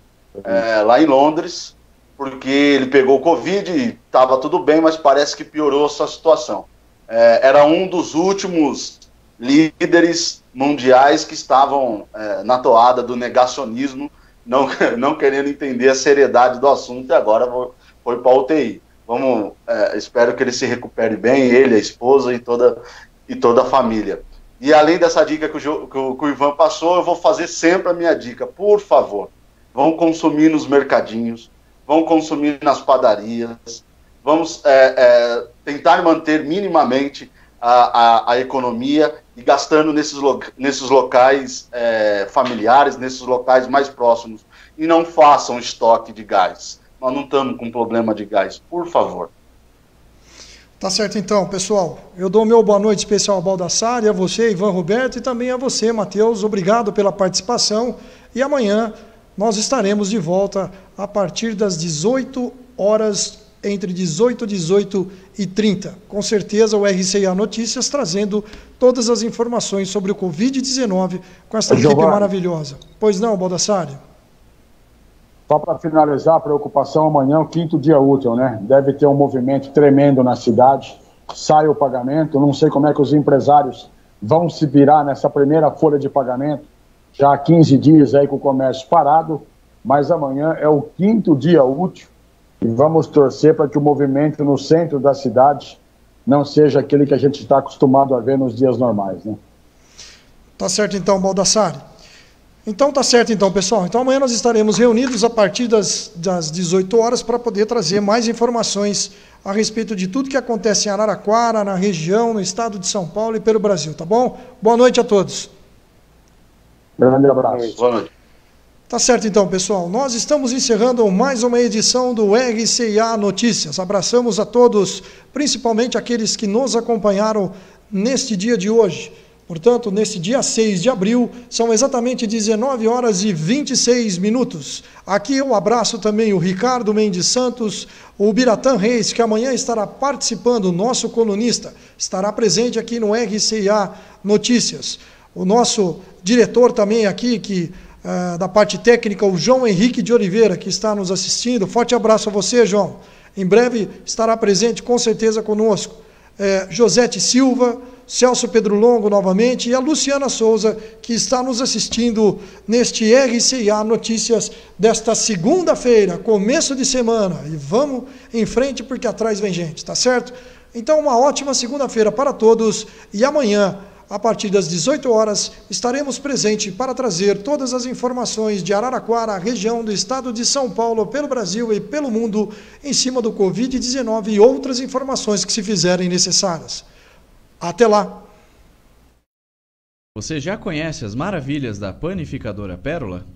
lá em Londres, porque ele pegou Covid e estava tudo bem, mas parece que piorou a sua situação. Era um dos últimos líderes mundiais que estavam na toada do negacionismo, não querendo entender a seriedade do assunto, e agora foi para a UTI. Espero que ele se recupere bem, ele, a esposa e toda a família. E além dessa dica que o Ivan passou, eu vou fazer sempre a minha dica. Por favor, vão consumir nos mercadinhos, vão consumir nas padarias, vamos tentar manter minimamente a economia e gastando nesses locais familiares, nesses locais mais próximos. E não façam estoque de gás. Nós não estamos com problema de gás, por favor. Tá certo então, pessoal. Eu dou o meu boa noite especial ao Baldassari, a você, Ivan Roberto, e também a você, Matheus. Obrigado pela participação. E amanhã nós estaremos de volta a partir das 18 horas, entre 18 e 18h30. Com certeza o RCA Notícias trazendo todas as informações sobre o Covid-19 com essa equipe maravilhosa. Pois não, Baldassari? Só para finalizar, a preocupação amanhã é o 5º dia útil, né? Deve ter um movimento tremendo na cidade, sai o pagamento, não sei como é que os empresários vão se virar nessa primeira folha de pagamento, já há 15 dias aí com o comércio parado, mas amanhã é o 5º dia útil e vamos torcer para que o movimento no centro da cidade não seja aquele que a gente está acostumado a ver nos dias normais, né? Tá certo então, Baldassari. Então tá certo então, pessoal. Então amanhã nós estaremos reunidos a partir das 18 horas para poder trazer mais informações a respeito de tudo que acontece em Araraquara, na região, no estado de São Paulo e pelo Brasil, tá bom? Boa noite a todos. Grande abraço. Boa noite. Tá certo então, pessoal. Nós estamos encerrando mais uma edição do RCA Notícias. Abraçamos a todos, principalmente aqueles que nos acompanharam neste dia de hoje. Portanto, neste dia 6 de abril, são exatamente 19 horas e 26 minutos. Aqui eu abraço também o Ricardo Mendes Santos, o Biratã Reis, que amanhã estará participando, o nosso colunista, estará presente aqui no RCA Notícias. O nosso diretor também aqui, da parte técnica, o João Henrique de Oliveira, que está nos assistindo. Forte abraço a você, João. Em breve estará presente, com certeza, conosco. Josete Silva, Celso Pedro Longo novamente e a Luciana Souza, que está nos assistindo neste RCA Notícias desta segunda-feira, começo de semana. E vamos em frente porque atrás vem gente, tá certo? Então uma ótima segunda-feira para todos e amanhã, a partir das 18 horas, estaremos presentes para trazer todas as informações de Araraquara, região do estado de São Paulo, pelo Brasil e pelo mundo, em cima do Covid-19 e outras informações que se fizerem necessárias. Até lá! Você já conhece as maravilhas da Panificadora Pérola?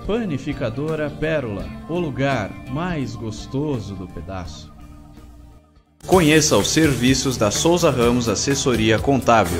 Panificadora Pérola, o lugar mais gostoso do pedaço. Conheça os serviços da Souza Ramos Assessoria Contábil.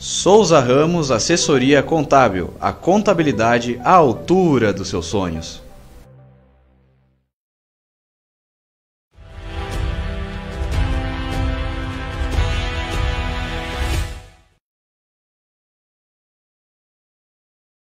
Souza Ramos Assessoria Contábil, a contabilidade à altura dos seus sonhos.